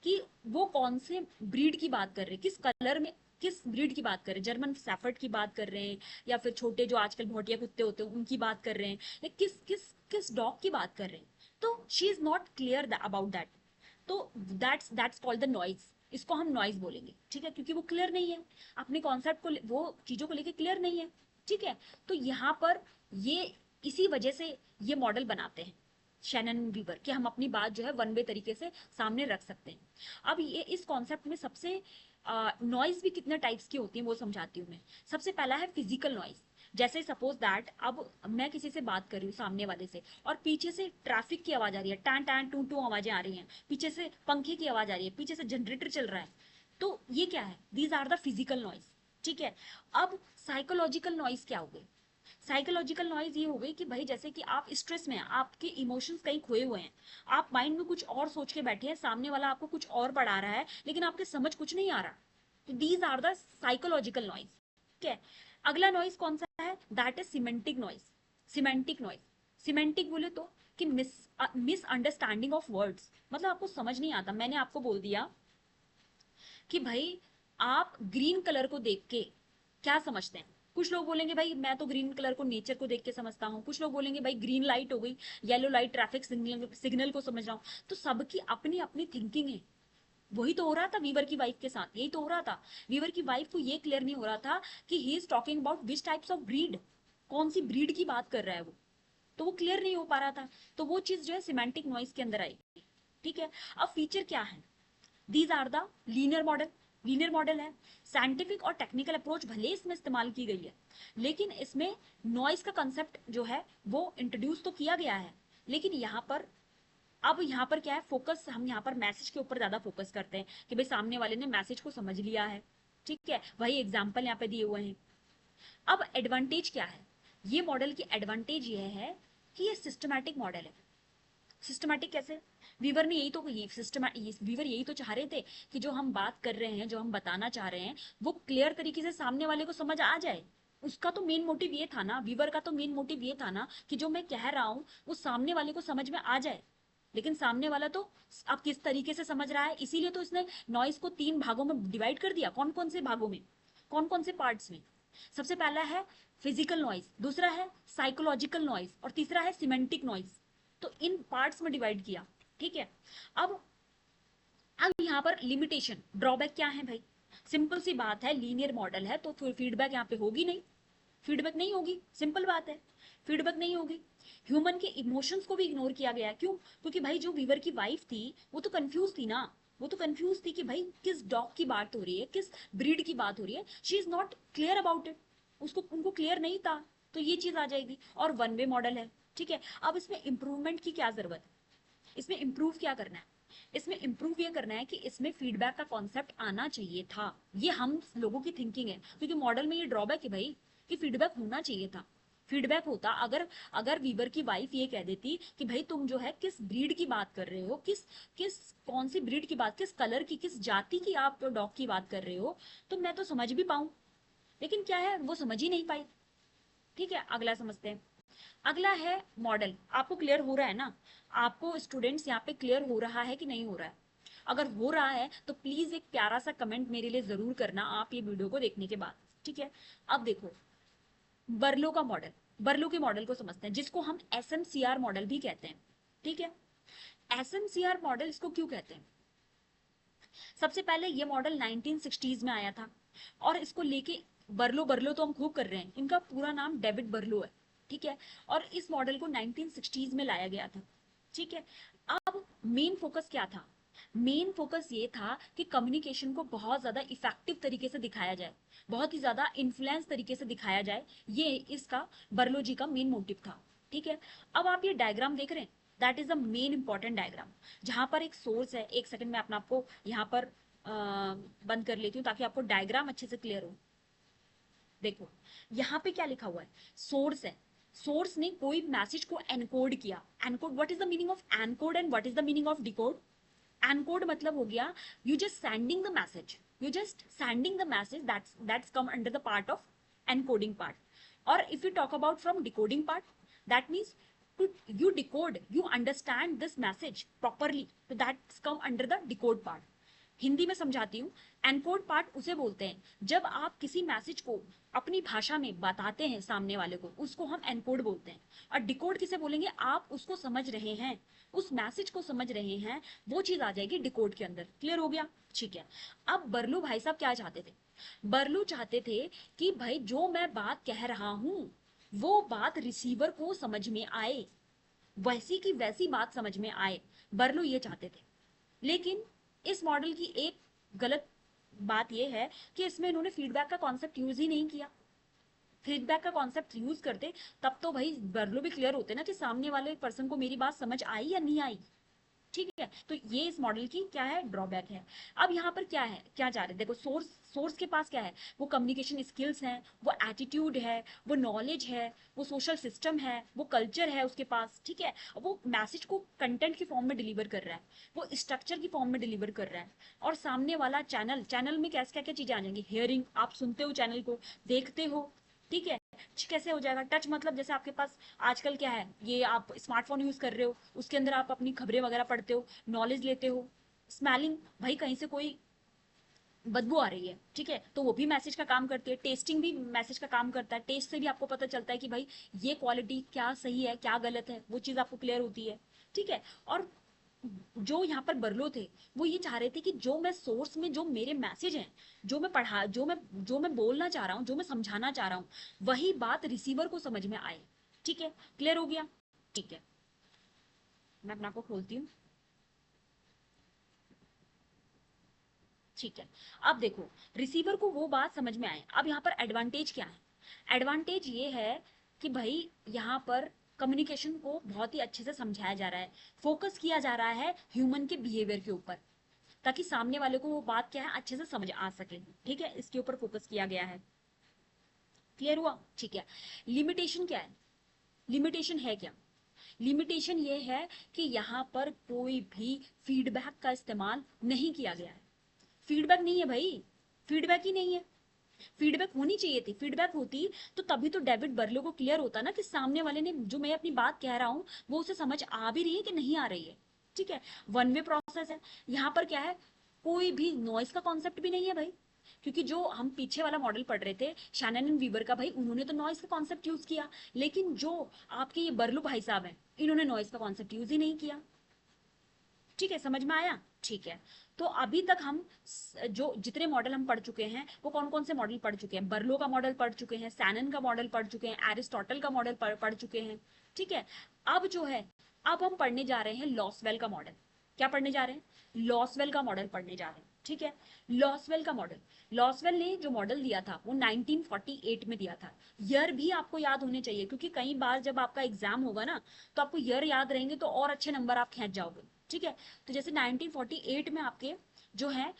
कि वो कौन से ब्रीड की बात कर रहे हैं, किस कलर में, किस ब्रीड की बात कर रहे हैं, जर्मन सैफर्ड की बात कर रहे हैं या फिर छोटे जो आजकल भौटिया कुत्ते होते हैं उनकी बात कर रहे हैं, या किस किस किस डॉग की बात कर रहे हैं। तो she is not clear about that. तो दैट्स कॉल्ड द नॉइज। इसको हम नॉइज बोलेंगे, ठीक है, क्योंकि वो क्लियर नहीं है अपने कॉन्सेप्ट को, वो चीजों को लेके क्लियर नहीं है, ठीक है। तो यहाँ पर ये इसी वजह से ये मॉडल बनाते हैं शैनन वीवर, कि हम अपनी बात जो है वन वे तरीके से सामने रख सकते हैं। अब ये इस कॉन्सेप्ट में सबसे नॉइज भी कितने टाइप्स की होती है वो समझाती हूँ मैं। सबसे पहला है फिजिकल नॉइज। जैसे सपोज दैट अब मैं किसी से बात कर रही हूँ सामने वाले से, और पीछे से ट्रैफिक की आवाज आ रही है, टैन टैन टू टू आवाजें आ रही हैं, पीछे से पंखे की आवाज आ रही है, पीछे से जनरेटर चल रहा है। तो ये क्या है? These are the physical noise, ठीक है। अब साइकोलॉजिकल नॉइज क्या हो गई? साइकोलॉजिकल नॉइज ये हो गई कि भाई जैसे कि आप स्ट्रेस में हैं, आपके इमोशंस कहीं खोए हुए हैं, आप माइंड में कुछ और सोच के बैठे हैं, सामने वाला आपको कुछ और पढ़ा रहा है लेकिन आपके समझ कुछ नहीं आ रहा। तो these are the psychological noise, ठीक है। अगला नॉइज कौन सा है? That is semantic noise. Semantic noise, semantic बोले तो कि मिसअंडरस्टैंडिंग ऑफ वर्ड्स, मतलब आपको समझ नहीं आता। मैंने आपको बोल दिया कि भाई आप ग्रीन कलर को देख के क्या समझते हैं। कुछ लोग बोलेंगे भाई मैं तो ग्रीन कलर को नेचर को देख के समझता हूँ, कुछ लोग बोलेंगे भाई ग्रीन लाइट हो गई, येलो लाइट ट्रैफिक सिग्नल को समझ रहा हूँ। तो सबकी अपनी अपनी थिंकिंग है। वही तो हो रहा था वीवर की वाइफ के साथ, यही तो हो रहा था। वीवर की वाइफ को ये क्लियर नहीं हो रहा था कि he is talking about which types of breed, कौन सी ब्रीड की बात कर रहा है वो, तो वो क्लियर नहीं हो पा रहा था। तो वो चीज जो है सिमेंटिक नॉइज के अंदर आएगी, ठीक है। अब फीचर क्या है? These are the linear model. Linear model है, साइंटिफिक और टेक्निकल अप्रोच भले इसमें इस्तेमाल की गई है, लेकिन इसमें नॉइज का कंसेप्ट जो है वो इंट्रोड्यूस तो किया गया है। लेकिन यहाँ पर, अब यहाँ पर क्या है, फोकस हम यहाँ पर मैसेज के ऊपर ज्यादा फोकस करते हैं कि भाई सामने वाले ने मैसेज को समझ लिया है, ठीक है। वही एग्जाम्पल यहाँ पे दिए हुए हैं। अब एडवांटेज क्या है? ये मॉडल की एडवांटेज ये है कि ये सिस्टमैटिक मॉडल है। सिस्टमैटिक कैसे? वीवर ने यही तो वीवर यही तो चाह रहे थे कि जो हम बात कर रहे हैं, जो हम बताना चाह रहे हैं, वो क्लियर तरीके से सामने वाले को समझ आ जाए। उसका तो मेन मोटिव ये था ना, वीवर का तो मेन मोटिव ये था ना कि जो मैं कह रहा हूँ वो सामने वाले को समझ में आ जाए। लेकिन सामने वाला तो अब किस तरीके से समझ रहा है, इसीलिए तो इसने नॉइस को 3 भागों में डिवाइड कर दिया। कौन कौन से भागों में, कौन कौन से पार्ट्स में? सबसे पहला है फिजिकल नॉइज, दूसरा है साइकोलॉजिकल नॉइज, और तीसरा है सिमेंटिक नॉइज। तो इन पार्ट्स में डिवाइड किया, ठीक है। अब अब यहाँ पर लिमिटेशन, ड्रॉबैक क्या है भाई? सिंपल सी बात है, लीनियर मॉडल है तो फीडबैक यहाँ पे होगी नहीं, फीडबैक नहीं होगी, सिंपल बात है, फीडबैक नहीं होगी। ह्यूमन के इमोशंस को भी इग्नोर किया गया, क्यों? क्योंकि भाई जो वीवर की वाइफ थी वो तो कंफ्यूज थी ना, वो तो कंफ्यूज थी कि भाई किस डॉग की बात हो रही है, किस ब्रीड की बात हो रही है। She is not clear about it, उसको उनको क्लियर नहीं था। तो ये चीज आ जाएगी। और वन वे मॉडल है, ठीक है। अब इसमें इंप्रूवमेंट की क्या जरूरत है? इसमें इम्प्रूव क्या करना है? इसमें इम्प्रूव ये करना है कि इसमें फीडबैक का कॉन्सेप्ट आना चाहिए था। ये हम लोगों की थिंकिंग है, क्योंकि मॉडल में ये ड्रॉबैक है भाई कि फीडबैक होना चाहिए था। फीडबैक होता, अगर अगर वीवर की वाइफ ये कह देती कि भाई तुम जो है किस ब्रीड की बात कर रहे हो, किस किस कौन सी ब्रीड की बात, किस कलर की, किस जाति की आप डॉग की बात कर रहे हो, तो मैं तो समझ भी पाऊं। लेकिन क्या है, वो समझ ही नहीं पाई, ठीक है। अगला समझते हैं। अगला है मॉडल। आपको क्लियर हो रहा है ना? आपको स्टूडेंट्स यहाँ पे क्लियर हो रहा है कि नहीं हो रहा है? अगर हो रहा है तो प्लीज एक प्यारा सा कमेंट मेरे लिए जरूर करना आप ये वीडियो को देखने के बाद, ठीक है। अब देखो, बर्लो का मॉडल, बर्लो के मॉडल को समझते हैं, जिसको हम एसएमसीआर मॉडल भी कहते हैं, ठीक है। एसएमसीआर मॉडल इसको क्यों कहते हैं? सबसे पहले ये मॉडल 1960s में आया था, और इसको लेके बर्लो बर्लो तो हम खूब कर रहे हैं, इनका पूरा नाम डेविड बर्लो है, ठीक है। और इस मॉडल को 1960s में लाया गया था, ठीक है। अब मेन फोकस क्या था? मेन फोकस ये था कि कम्युनिकेशन को बहुत ज्यादा इफेक्टिव तरीके से दिखाया जाए, बहुत ही ज्यादा इन्फ्लुएंस तरीके से दिखाया जाए, ये इसका बर्लो जी का मेन मोटिव था, ठीक है। अब आप ये डायग्राम देख रहे हैं, that is the main important diagram, जहां पर एक सोर्स है। एक सेकंड में अपना आपको यहाँ पर बंद कर लेती हूँ ताकि आपको डायग्राम अच्छे से क्लियर हो। देखो यहाँ पे क्या लिखा हुआ है, सोर्स है। सोर्स ने कोई मैसेज को एनकोड किया। Encode, what is the meaning of encode and what is the meaning of decode? Encode मतलब हो गया, you just sending the message, you just sending the message, that's come under the part of encoding part. और if you talk about from decoding part, that means to you decode, you understand this message properly, so that's come under the decode part. Hindi में समझाती हूँ, encode part उसे बोलते हैं जब आप किसी मैसेज को अपनी भाषा में बताते हैं सामने वाले को, उसको हम एनकोड बोलते हैं। और डिकोड किसे बोलेंगे? आप उसको समझ रहे हैं, उस मैसेज को समझ रहे हैं, वो चीज आ जाएगी डिकोड के अंदर। क्लियर हो गया? ठीक है। अब बर्लू भाई साहब क्या चाहते थे? बर्लू चाहते थे कि भाई जो मैं बात कह रहा हूं वो बात रिसीवर को समझ में आए, वैसी की वैसी बात समझ में आए, बर्लू ये चाहते थे। लेकिन इस मॉडल की एक गलत बात यह है कि इसमें इन्होंने फीडबैक का कॉन्सेप्ट यूज ही नहीं किया। फीडबैक का कॉन्सेप्ट यूज करते तब तो भाई बर्लो भी क्लियर होते ना कि सामने वाले पर्सन को मेरी बात समझ आई या नहीं आई, ठीक है। तो ये इस मॉडल की क्या है, ड्रॉबैक है। अब यहाँ पर क्या है, क्या जा रहे हैं, देखो सोर्स, सोर्स के पास क्या है, वो कम्युनिकेशन स्किल्स हैं, वो एटीट्यूड है, वो नॉलेज है, वो सोशल सिस्टम है, वो कल्चर है उसके पास, ठीक है। वो मैसेज को कंटेंट की फॉर्म में डिलीवर कर रहा है, वो स्ट्रक्चर की फॉर्म में डिलीवर कर रहा है। और सामने वाला चैनल, चैनल में क्या क्या क्या चीजें आ जाएंगी, हियरिंग, आप सुनते हो चैनल को, देखते हो, ठीक है। कैसे हो जाएगा? टच मतलब जैसे आपके पास आजकल क्या है, ये आप स्मार्टफोन यूज कर रहे हो, उसके अंदर आप अपनी खबरें वगैरह पढ़ते हो, नॉलेज लेते हो। स्मेलिंग, भाई कहीं से कोई बदबू आ रही है, ठीक है, तो वो भी मैसेज का काम करती है। टेस्टिंग भी मैसेज का काम करता है, टेस्ट से भी आपको पता चलता है कि भाई ये क्वालिटी क्या सही है क्या गलत है, वो चीज आपको क्लियर होती है, ठीक है। और जो यहाँ पर बरलो थे, वो ये चाह रहे थे कि जो मैं सोर्स में, जो मेरे मैसेज हैं, जो मैं पढ़ा, जो मैं बोलना चाह रहा हूँ, जो मैं समझाना चाह रहा हूँ, वही बात रिसीवर को समझ में आए, ठीक है। क्लियर हो गया? ठीक है, मैं अपना को खोलती हूँ, ठीक है। अब देखो, रिसीवर को वो बात समझ में आए। अब यहाँ पर एडवांटेज क्या है? एडवांटेज ये है कि भाई यहाँ पर कम्युनिकेशन को बहुत ही अच्छे से समझाया जा रहा है, फोकस किया जा रहा है ह्यूमन के बिहेवियर के ऊपर, ताकि सामने वाले को वो बात क्या है अच्छे से समझ आ सके, ठीक है। इसके ऊपर फोकस किया गया है। क्लियर हुआ? ठीक है। लिमिटेशन क्या है? लिमिटेशन है क्या? लिमिटेशन ये है कि यहाँ पर कोई भी फीडबैक का इस्तेमाल नहीं किया गया है। फीडबैक नहीं है भाई, फीडबैक ही नहीं है। फीडबैक होनी चाहिए थी, फीडबैक होती तो तभी तो डेविड बर्लो को क्लियर होता ना कि सामने वाले ने, जो मैं अपनी बात कह रहा हूं, वो उसे समझ आ भी रही है कि नहीं आ रही है, ठीक है। वन वे प्रोसेस है। यहाँ पर क्या है, कोई भी नॉइस का कॉन्सेप्ट भी नहीं है भाई, क्योंकि जो हम पीछे वाला मॉडल पढ़ रहे थे शैनन एंड वीवर का, भाई उन्होंने तो नॉइस का कॉन्सेप्ट यूज किया, लेकिन जो आपके ये बर्लू भाई साहब हैं, इन्होंने नॉइस का कॉन्सेप्ट यूज ही नहीं किया, ठीक है। समझ में आया? ठीक है। तो अभी तक हम जो जितने मॉडल हम पढ़ चुके हैं, वो कौन कौन से मॉडल पढ़ चुके हैं? बर्लो का मॉडल पढ़ चुके हैं, सैनन का मॉडल पढ़ चुके हैं, एरिस्टोटल का मॉडल पढ़ चुके हैं, ठीक है। अब जो है, अब हम पढ़ने जा रहे हैं लॉसवेल का मॉडल। क्या पढ़ने जा रहे हैं? लॉसवेल का मॉडल पढ़ने जा रहे हैं, ठीक है। लॉसवेल का मॉडल, लॉसवेल ने जो मॉडल दिया था वो 1948 में दिया था। ईयर भी आपको याद होने चाहिए, क्योंकि कई बार जब आपका एग्जाम होगा ना, तो आपको ईयर याद रहेंगे तो और अच्छे नंबर आप खींच जाओगे, ठीक है। तो जैसे 1948 में आपके जो है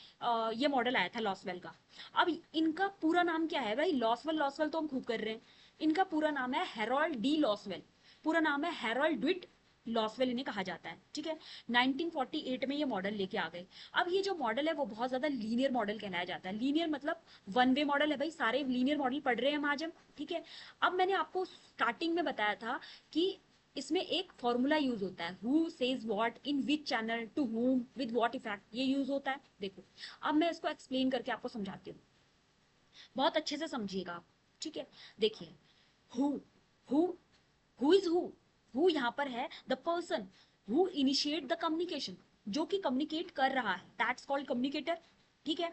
ये मॉडल आया था लॉसवेल का। अब इनका पूरा नाम क्या है भाई? लॉसवेल, लॉसवेल तो हम खूब कर रहे हैं, इनका पूरा नाम है हेरोल्ड डी लॉसवेल। पूरा नाम है हेरोल्ड ड्विट लॉसवेल इन्हें कहा जाता है, ठीक है। 1948 में ये मॉडल लेके आ गए। अब ये जो मॉडल है वो बहुत ज्यादा लीनियर मॉडल कहलाया जाता है। लीनियर मतलब वन वे मॉडल है भाई, सारे लीनियर मॉडल पढ़ रहे हैं हम आज हम, ठीक है। अब मैंने आपको स्टार्टिंग में बताया था कि इसमें एक फॉर्मूला यूज होता है, who says what in which channel to whom with what effect, ये यूज होता है। देखो अब मैं इसको एक्सप्लेन करके आपको समझाती हूँ, बहुत अच्छे से समझिएगा आप। ठीक है, देखिए who who who is who यहाँ पर है the person who initiate the communication, जो कि कम्युनिकेट कर रहा है, दैट्स कॉल्ड कम्युनिकेटर। ठीक है,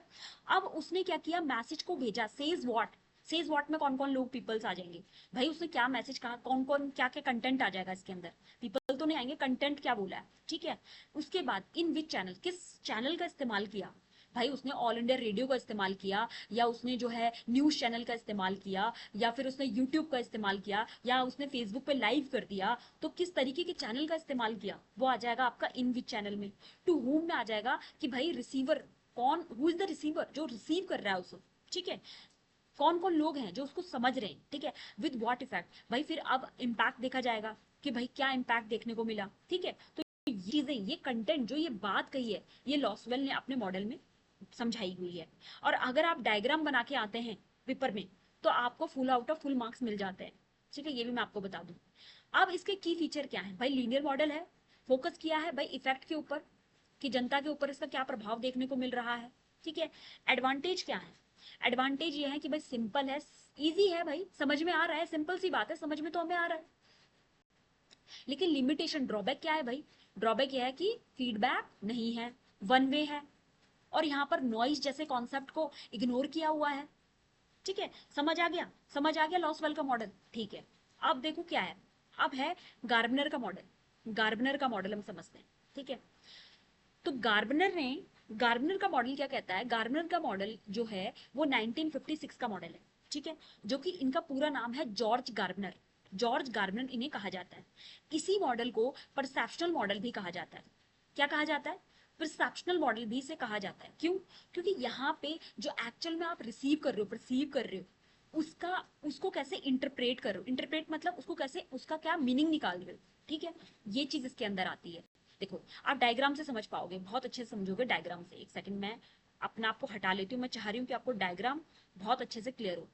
अब उसने क्या किया, मैसेज को भेजा, सेज व्हाट में कौन कौन लोग पीपल्स आ जाएंगे, भाई उसने क्या मैसेज कहा, कौन कौन क्या क्या कंटेंट आ जाएगा इसके अंदर, पीपल तो नहीं आएंगे, कंटेंट क्या बोला है। ठीक है, उसके बाद इन विच चैनल, किस चैनल का इस्तेमाल किया, भाई उसने ऑल इंडिया रेडियो का इस्तेमाल किया, या उसने जो है न्यूज चैनल का इस्तेमाल किया, या फिर उसने यूट्यूब का इस्तेमाल किया, या उसने फेसबुक पे लाइव कर दिया, तो किस तरीके के चैनल का इस्तेमाल किया, वो आ जाएगा आपका इन विच चैनल में। टू होम में आ जाएगा कि भाई रिसीवर कौन, हु इज द रिसीवर, जो रिसीव कर रहा है उसको। ठीक है, कौन कौन लोग हैं जो उसको समझ रहे हैं। ठीक है, विद व्हाट इफेक्ट, भाई फिर अब इम्पैक्ट देखा जाएगा कि भाई क्या इम्पैक्ट देखने को मिला। ठीक है, तो ये चीजें, ये कंटेंट जो ये बात कही है, ये लॉसवेल ने अपने मॉडल में समझाई हुई है। और अगर आप डायग्राम बना के आते हैं पेपर में, तो आपको full out of full marks मिल जाते हैं। ठीक है, ये भी मैं आपको बता दूं। अब इसके की फीचर क्या है, भाई लीनियर मॉडल है, फोकस किया है भाई इफेक्ट के ऊपर, कि जनता के ऊपर इसका क्या प्रभाव देखने को मिल रहा है। ठीक है, एडवांटेज क्या है, एडवांटेज ये है कि भाई सिंपल है, इजी है, भाई समझ में आ रहा है, सिंपल सी बात है, समझ में तो हमें आ रहा है। लेकिन लिमिटेशन, ड्रॉबैक क्या है भाई, ड्रॉबैक यह है कि फीडबैक नहीं है, वन वे है, और यहाँ पर नॉइज जैसे कॉन्सेप्ट को इग्नोर किया हुआ है। ठीक है, समझ आ गया, समझ आ गया लॉसवेल का मॉडल। ठीक है, अब देखो क्या है, अब है गार्बनर का मॉडल, गार्बनर का मॉडल हम समझते हैं। ठीक है, तो गार्बनर का मॉडल क्या कहता है, गार्बनर का मॉडल जो है वो 1956 का मॉडल है। ठीक है, जो कि इनका पूरा नाम है जॉर्ज गार्बनर, जॉर्ज गार्बनर इन्हें कहा जाता है। इसी मॉडल को परसेप्शनल मॉडल भी कहा जाता है। क्या कहा जाता है, परसेप्शनल मॉडल भी इसे कहा जाता है। क्यों, क्योंकि यहाँ पे जो एक्चुअल में आप रिसीव कर रहे हो, परसीव कर रहे हो, उसका उसको कैसे इंटरप्रेट कर रहे हो, इंटरप्रेट मतलब उसको कैसे, उसका क्या मीनिंग निकाल रहे हो। ठीक है, ये चीज इसके अंदर आती है। देखो आप डायग्राम से समझ पाओगे, बहुत अच्छे से समझोगे डायग्राम से। एक सेकंड मैं अपना आपको हटा लेती हूँ, मैं चाह रही हूँ कि आपको डायग्राम बहुत अच्छे से क्लियर हो।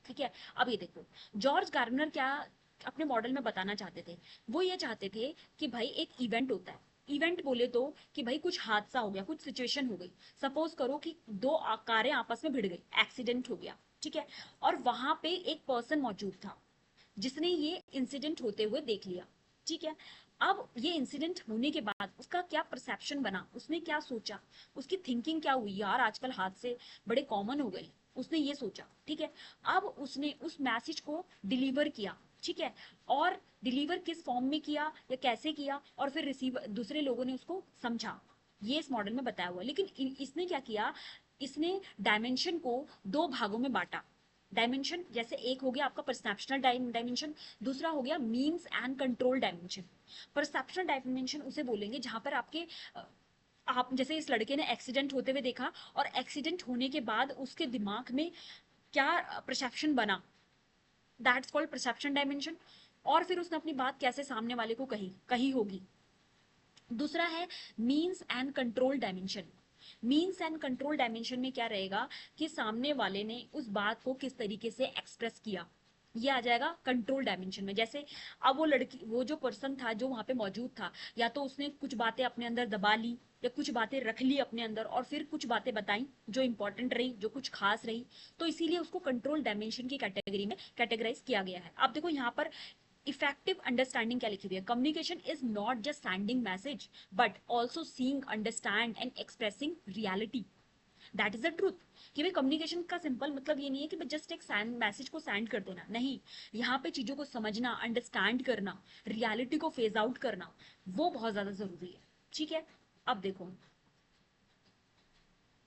ठीक है, अब ये देखो, जॉर्ज गार्नर क्या अपने मॉडल में बताना चाहते थे, वो ये चाहते थे कि भाई एक इवेंट होता है, इवेंट बोले तो कि भाई कुछ हादसा हो गया, कुछ सिचुएशन हो गई, सपोज करो कि दो कारें आपस में भिड़ गई, एक्सीडेंट हो गया। ठीक है, और वहां पे एक पर्सन मौजूद था जिसने ये इंसिडेंट होते हुए देख लिया। ठीक है, अब ये इंसिडेंट होने के बाद उसका क्या परसेप्शन बना, उसने क्या सोचा, उसकी थिंकिंग क्या हुई, यार आजकल हादसे बड़े कॉमन हो गए, उसने ये सोचा। ठीक है, अब उसने उस मैसेज को डिलीवर किया। ठीक है, और डिलीवर किस फॉर्म में किया या कैसे किया, और फिर रिसीवर दूसरे लोगों ने उसको समझा, ये इस मॉडल में बताया हुआ है। लेकिन इसने क्या किया, इसने डायमेंशन को दो भागों में बांटा। डायमेंशन जैसे एक हो गया आपका परसेप्शनल डायमेंशन, दूसरा हो गया means and control dimension. Perceptual dimension उसे बोलेंगे जहां पर आपके आप जैसे इस लड़के ने एक्सीडेंट होते हुए देखा, और एक्सीडेंट होने के बाद उसके दिमाग में क्या परसेप्शन बना, दैट्स कॉल्ड परसेप्शन डायमेंशन। और फिर उसने अपनी बात कैसे सामने वाले को कही कही होगी। दूसरा है means and control dimension. Means and control dimension में क्या रहेगा कि सामने वाले ने उस बात को किस तरीके से एक्सप्रेस किया, ये आ जाएगा कंट्रोल डायमेंशन में। जैसे अब वो लड़की, वो जो पर्सन था जो वहां पे मौजूद था, या तो उसने कुछ बातें अपने अंदर दबा ली, या कुछ बातें रख ली अपने अंदर, और फिर कुछ बातें बताई जो इंपॉर्टेंट रही, जो कुछ खास रही, तो इसीलिए उसको कंट्रोल डायमेंशन की कैटेगरी में कैटेगराइज किया गया है। अब देखो यहाँ पर इफेक्टिव अंडरस्टैंडिंग क्या लिखी हुई है, communication is not just sending message but also seeing, understand and expressing reality, that is the truth. कि भाई कम्युनिकेशन का सिंपल मतलब ये नहीं है कि जस्ट एक मैसेज को सेंड कर देना, नहीं, यहाँ पे चीजों को समझना, अंडरस्टैंड करना, रियलिटी को फेज आउट करना, वो बहुत ज्यादा जरूरी है। ठीक है, अब देखो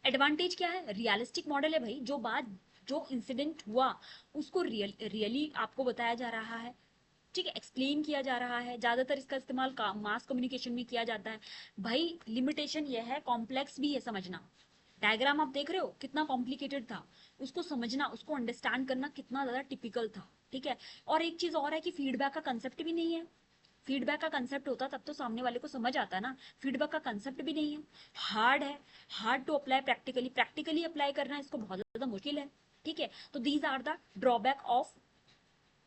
एडवांटेज क्या है, रियलिस्टिक मॉडल है भाई, जो बात, जो इंसिडेंट हुआ उसको रियली आपको बताया जा रहा है। ठीक है, एक्सप्लेन किया जा रहा है, ज्यादातर इसका इस्तेमाल मास कम्युनिकेशन में किया जाता है। भाई लिमिटेशन यह है, कॉम्प्लेक्स भी है समझना, डायग्राम आप देख रहे हो कितना कॉम्प्लिकेटेड था, उसको समझना, उसको अंडरस्टैंड करना कितना ज्यादा टिपिकल था। ठीक है, और एक चीज और है कि फीडबैक का कंसेप्ट भी नहीं है। फीडबैक का कंसेप्ट होता तब तो सामने वाले को समझ आता ना, फीडबैक का कंसेप्ट भी नहीं है, हार्ड है, hard to apply practically, practically apply करना इसको बहुत ज्यादा मुश्किल है। ठीक है, तो these are the drawback of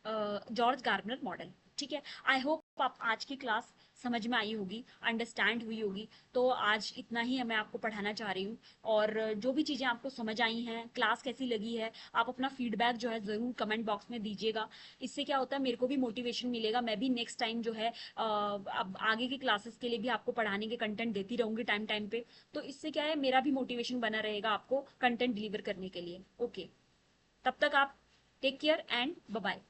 George Garner model. ठीक है। आई होप आप आज की क्लास समझ में आई होगी, अंडरस्टैंड हुई होगी। तो आज इतना ही मैं आपको पढ़ाना चाह रही हूँ। और जो भी चीज़ें आपको समझ आई हैं, क्लास कैसी लगी है, आप अपना फीडबैक जो है ज़रूर कमेंट बॉक्स में दीजिएगा। इससे क्या होता है, मेरे को भी मोटिवेशन मिलेगा, मैं भी नेक्स्ट टाइम जो है अब आगे की क्लासेस के लिए भी आपको पढ़ाने के कंटेंट देती रहूंगी टाइम टाइम पे। तो इससे क्या है, मेरा भी मोटिवेशन बना रहेगा आपको कंटेंट डिलीवर करने के लिए। ओके, तब तक आप take care and bye bye.